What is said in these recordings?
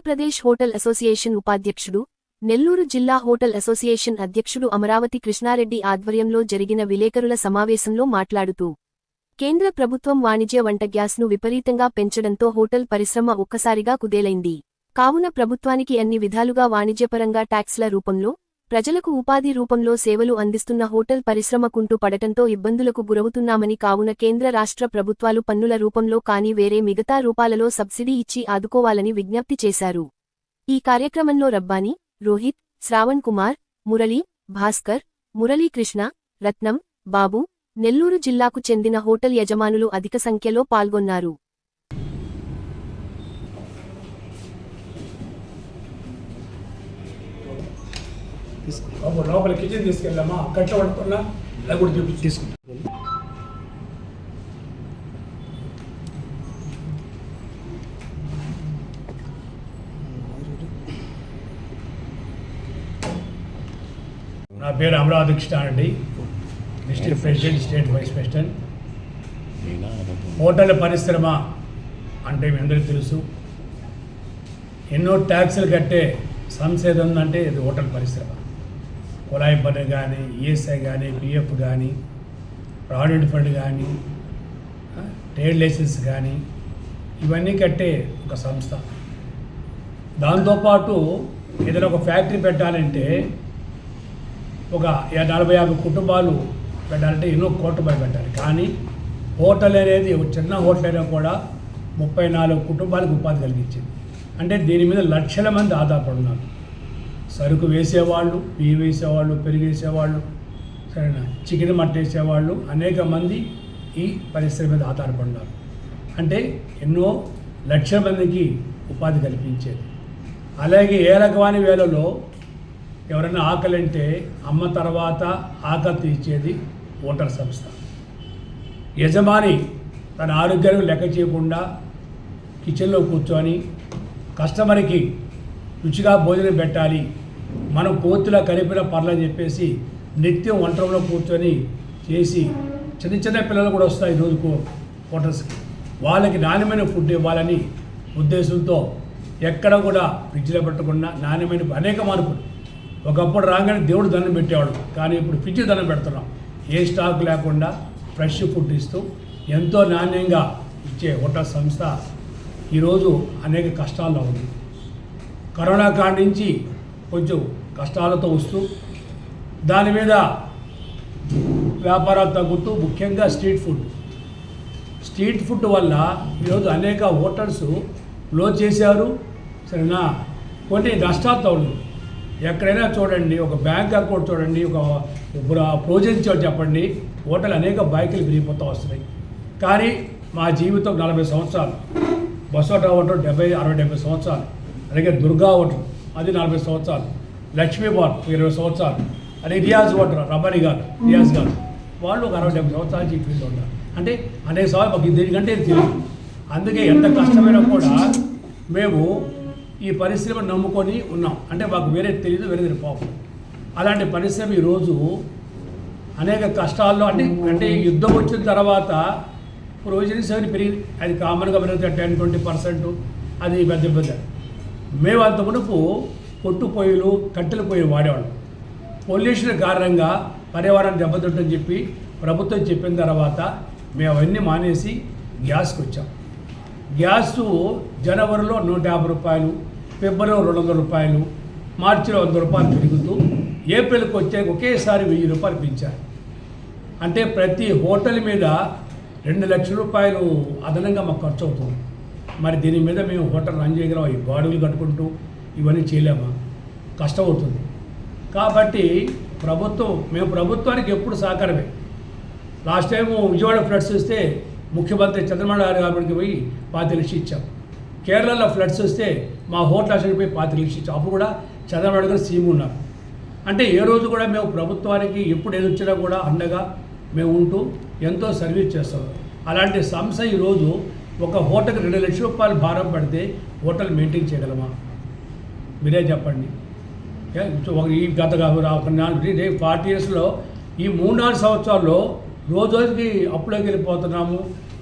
Andhra Pradesh hotel association ఉపాధ్యక్షుడు, నెల్లూరు జిల్లా hotel association అధ్యక్షుడు అమరావతి కృష్ణారెడ్డి ఆధ్వర్యంలో జరిగిన విలేకరుల సమావేశంలో మాట్లాడుతూ, కేంద్ర ప్రభుత్వం వాణిజ్య వంట గ్యాస్ను విపరీతంగా పెంచడంతో హోటల్ పరిశ్రమ ఒక్కసారిగా కుదేలైంది. కావున ప్రభుత్వానికి అన్ని విధాలుగా వాణిజ్యపరంగా ట్యాక్స్ల రూపంలో, ప్రజలకు ఉపాధి రూపంలో సేవలు అందిస్తున్న హోటల్ పరిశ్రమ కుంటు పడటంతో ఇబ్బందులకు గురవుతున్నామని, కావున కేంద్ర రాష్ట్ర ప్రభుత్వాలు పన్నుల రూపంలో కానీ వేరే మిగతా రూపాలలో సబ్సిడీ ఇచ్చి ఆదుకోవాలని విజ్ఞప్తి చేశారు. ఈ కార్యక్రమంలో రబ్బానీ, రోహిత్, శ్రావణ్ కుమార్, మురళీ, భాస్కర్, మురళీకృష్ణ, రత్నం, బాబు, నెల్లూరు జిల్లాకు చెందిన హోటల్ యజమానులు అధిక సంఖ్యలో పాల్గొన్నారు. లోపల కిచెన్ తీసుకెళ్ళామా కట్ట పడుకున్నా ఇలా కూడా చూపించి తీసుకుంటాం. నా పేరు Amaravati Krishna Reddy, district president, state vice president. Hotel పరిశ్రమ అంటే మీ అందరికీ తెలుసు, ఎన్నో ట్యాక్సులు కట్టే సంస్థ ఉందంటే ఇది హోటల్ పరిశ్రమ. కుళాయి పన్ను కానీ, ఈఎస్ఐ కానీ, పిఎఫ్ కానీ, ప్రావిడెంట్ ఫండ్ కానీ, ట్రేడ్ లైసెన్స్ కానీ, ఇవన్నీ కట్టే ఒక సంస్థ. దాంతోపాటు ఏదైనా ఒక ఫ్యాక్టరీ పెట్టాలంటే ఒక 40-50 కుటుంబాలు పెట్టాలంటే ఎన్నో కోట్ల రూపాయలు పెట్టాలి. కానీ హోటల్ అనేది ఒక చిన్న హోటల్ అయినా కూడా 34 కుటుంబాలకు ఉపాధి కలిగించింది. అంటే దీని మీద లక్షల మంది ఆధారపడున్నారు. సరుకు వేసేవాళ్ళు, బియ్యం వేసేవాళ్ళు, పెరుగు వేసేవాళ్ళు, సరేనా, చికెన్ మటన్ వేసేవాళ్ళు, అనేక మంది ఈ పరిశ్రమ మీద ఆధారపడినారు. అంటే ఎన్నో లక్షల మందికి ఉపాధి కల్పించేది. అలాగే ఏ రకమైన వేళలో ఎవరైనా ఆకలి అంటే అమ్మ తర్వాత ఆకలి తీర్చేది హోటల్ సంస్థ. యజమాని తన ఆరోగ్యాన్ని లెక్క చేయకుండా కిచెన్లో కూర్చొని కస్టమర్కి రుచిగా భోజనం పెట్టాలి, మనం కోతులా కలిపిన పర్లని చెప్పేసి నిత్యం వంటలో కూర్చొని చేసి చిన్న చిన్న పిల్లలు కూడా వస్తాయి రోజుకు హోటల్స్కి. వాళ్ళకి నాణ్యమైన ఫుడ్ ఇవ్వాలని ఉద్దేశంతో ఎక్కడ కూడా ఫ్రిడ్జ్లో పెట్టకుండా నాణ్యమైన అనేక మార్పులు. ఒకప్పుడు రాగానే దేవుడు దండం పెట్టేవాడు, కానీ ఇప్పుడు ఫ్రిడ్జ్ దండం పెడుతున్నాం. ఏ స్టాక్ లేకుండా ఫ్రెష్ ఫుడ్ ఇస్తూ ఎంతో నాణ్యంగా ఇచ్చే హోటల్ సంస్థ ఈరోజు అనేక కష్టాల్లో ఉంది. కరోనా కాడి నుంచి కొంచెం కష్టాలతో వస్తూ దాని మీద వ్యాపారాలు తగ్గుతూ, ముఖ్యంగా స్ట్రీట్ ఫుడ్ వల్ల ఈరోజు అనేక హోటల్స్ క్లోజ్ చేశారు. సరేనా, కొన్ని నష్టాలతో ఉంది. ఎక్కడైనా చూడండి, ఒక బ్యాంక్ అకౌంట్ చూడండి, ఒక ప్రోజెన్స్ చెప్పండి, హోటల్ అనేక బైకులు విరిగిపోతూ వస్తున్నాయి. కానీ మా జీవితం 40 సంవత్సరాలు, బసోటా హోటల్ 70-60-70 సంవత్సరాలు, అలాగే దుర్గా హోటల్ అది 40 సంవత్సరాలు, లక్ష్మీ బార్ 20 సంవత్సరాలు, అలాగే రియాజ్ హోటల్ రియాజ్ గారు వాళ్ళు ఒక 60-70 సంవత్సరాలు ఈ ఫీల్డ్లో ఉన్నారు. అంటే అనేక సార్లు మాకు దీనికంటే తెలియదు. అందుకే ఎంత కష్టమైనా కూడా మేము ఈ పరిశ్రమ నమ్ముకొని ఉన్నాం. అంటే మాకు వేరే తెలియదు, వేరే పాపం. అలాంటి పరిశ్రమ ఈరోజు అనేక కష్టాల్లో అంటే యుద్ధం వచ్చిన తర్వాత ప్రొవిజన్స్ అవన్నీ పెరిగి అది కామన్గా పెరుగుతుంది 10-20%. అది పెద్ద మేము అంత మునుపు పొట్టు పొయ్యిలు, కట్టెల పొయ్యిలు వాడేవాళ్ళం. పొల్యూషన్ కారణంగా పర్యావరణం దెబ్బతింటుందని చెప్పి ప్రభుత్వం చెప్పిన తర్వాత మేము అవన్నీ మానేసి గ్యాస్కి వచ్చాం. గ్యాసు జనవరిలో 150 రూపాయలు, ఫిబ్రవరిలో 200 రూపాయలు, మార్చిలో 100 రూపాయలు పెరుగుతూ ఏప్రిల్కి వచ్చే ఒకేసారి 1000 రూపాయలు పెంచారు. అంటే ప్రతి హోటల్ మీద 2 లక్షల రూపాయలు అదనంగా మాకు ఖర్చు అవుతుంది. మరి దీని మీద మేము హోటల్ రన్ చేయగలం? ఈ బాడుగులు కట్టుకుంటూ ఇవన్నీ చేయలేమా? కష్టం అవుతుంది. కాబట్టి మేము ప్రభుత్వానికి ఎప్పుడు సహకారమే. లాస్ట్ టైము విజయవాడ ఫ్లడ్స్ వస్తే ముఖ్యమంత్రి చంద్రబాబు నాయుడు గారికి పోయి 5 లక్షలు ఇచ్చాం. కేరళలో ఫ్లడ్స్ వస్తే మా హోటల్ అసలు పోయి 5 లక్షలు ఇచ్చాం. అప్పుడు కూడా చంద్రబాబు నాయుడు గారు సీఎం ఉన్నారు. అంటే ఏ రోజు కూడా మేము ప్రభుత్వానికి ఎప్పుడు ఏది వచ్చినా కూడా అండగా మేము ఉంటూ ఎంతో సర్వీస్ చేస్తాం. అలాంటి సంస్థ ఈరోజు ఒక హోటల్కి 2 లక్షల రూపాయలు భారం పడితే హోటల్ మెయింటైన్ చేయగలమా? మీరే చెప్పండి. ఈ గత 40 ఇయర్స్లో ఈ 3-4 సంవత్సరాల్లో రోజుకి అప్పులోకి వెళ్ళిపోతున్నాము.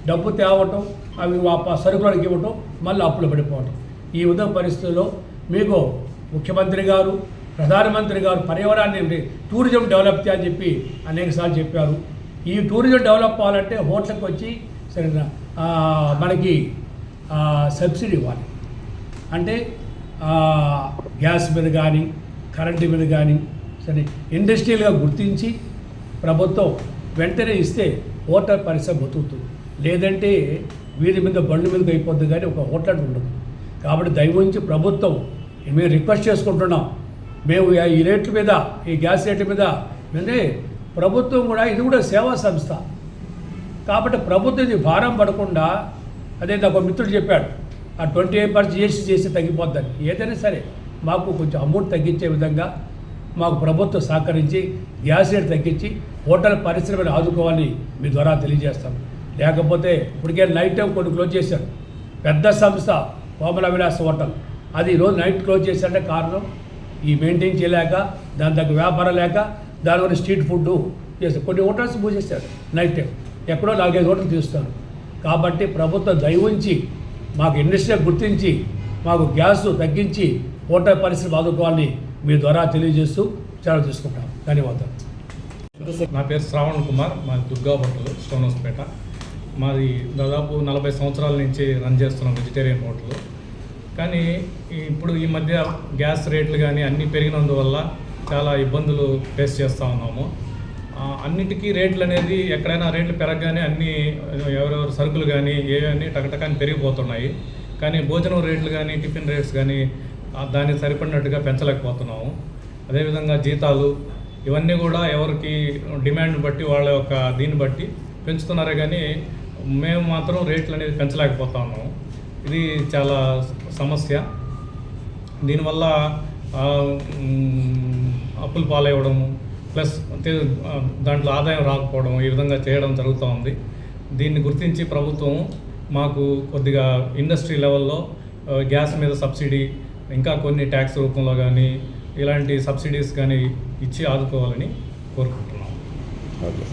డబ్బు తేవటం, అవి సరుకులకి ఇవ్వటం, మళ్ళీ అప్పులు పడిపోవటం. ఈ ఉదయ పరిస్థితుల్లో మీకు ముఖ్యమంత్రి గారు, ప్రధానమంత్రి గారు పర్యావరణాన్ని టూరిజం డెవలప్ చేయాలని చెప్పి అనేకసార్లు చెప్పారు. ఈ టూరిజం డెవలప్ అవ్వాలంటే హోటల్కి వచ్చి సరే మనకి సబ్సిడీ ఇవ్వాలి. అంటే గ్యాస్ మీద కానీ కరెంటు మీద కానీ సరే ఇండస్ట్రియల్గా గుర్తించి ప్రభుత్వం వెంటనే ఇస్తే హోటల్ పరిశ్రమ బతుకుతుంది. లేదంటే వీధి మీద బండ్ల మీదకి అయిపోద్ది కానీ ఒక హోటల్ ఉండదు. కాబట్టి దయవుంచి ప్రభుత్వం మేము రిక్వెస్ట్ చేసుకుంటున్నాం, మేము ఈ రేట్ల మీద, ఈ గ్యాస్ రేట్ల మీద అంటే ప్రభుత్వం కూడా ఇది కూడా సేవా సంస్థ కాబట్టి ప్రభుత్వం ఇది భారం పడకుండా, అదే నాకు మిత్రుడు చెప్పాడు ఆ 28% GST చేసి తగ్గిపోద్దని. ఏదైనా సరే మాకు కొంచెం అమౌంట్ తగ్గించే విధంగా మాకు ప్రభుత్వం సహకరించి గ్యాస్ రేట్ తగ్గించి హోటల్ పరిశ్రమను ఆదుకోవాలని మీ ద్వారా తెలియజేస్తాం. లేకపోతే ఇప్పటికే నైట్ టైం కొన్ని క్లోజ్ చేశారు. పెద్ద సంస్థ కోమల విలాస్ హోటల్ అది ఈరోజు నైట్ క్లోజ్ చేశారంటే కారణం ఈ మెయింటైన్ చేయలేక, దాని దగ్గర వ్యాపారం లేక, దానివల్ల స్ట్రీట్ ఫుడ్ చేస్తారు. కొన్ని హోటల్స్ మూసేస్తారు నైట్ టైం, ఎక్కడో 4-5 హోటల్ తీస్తారు. కాబట్టి ప్రభుత్వం దయవుంచి మాకు ఇండస్ట్రీ గుర్తించి మాకు గ్యాస్ తగ్గించి హోటల్ పరిశ్రమ ఆదుకోవాలని మీ ద్వారా తెలియజేస్తూ సెలవు తీసుకుంటాం. ధన్యవాదాలు. నా పేరు శ్రావణ్ కుమార్, మాది దుర్గా హోటల్, స్టోన్ హౌస్పేట. మాది దాదాపు 40 సంవత్సరాల నుంచి రన్ చేస్తున్నాం వెజిటేరియన్ హోటల్. కానీ ఇప్పుడు ఈ మధ్య గ్యాస్ రేట్లు కానీ అన్నీ పెరిగినందువల్ల చాలా ఇబ్బందులు ఫేస్ చేస్తూ ఉన్నాము. అన్నిటికీ రేట్లు అనేది ఎక్కడైనా రేట్లు పెరగగానే అన్నీ ఎవరెవరు సరుకులు కానీ ఏవన్నీ టకటకాన్ని పెరిగిపోతున్నాయి. కానీ భోజనం రేట్లు కానీ టిఫిన్ రేట్స్ కానీ దానికి సరిపడినట్టుగా పెంచలేకపోతున్నాము. అదేవిధంగా జీతాలు ఇవన్నీ కూడా ఎవరికి డిమాండ్ బట్టి వాళ్ళ యొక్క దీన్ని బట్టి పెంచుతున్నారే కానీ మేము మాత్రం రేట్లు అనేది పెంచలేకపోతా ఉన్నాము. ఇది చాలా సమస్య. దీనివల్ల అప్పులు పాలవ్వడము ప్లస్ దాంట్లో ఆదాయం రాకపోవడం ఈ విధంగా చేయడం జరుగుతూ ఉంది. దీన్ని గుర్తించి ప్రభుత్వం మాకు కొద్దిగా ఇండస్ట్రీ లెవెల్లో గ్యాస్ మీద సబ్సిడీ, ఇంకా కొన్ని ట్యాక్స్ రూపంలో కానీ ఇలాంటి సబ్సిడీస్ కానీ ఇచ్చి ఆదుకోవాలని కోరుకుంటున్నాం. ఓకే.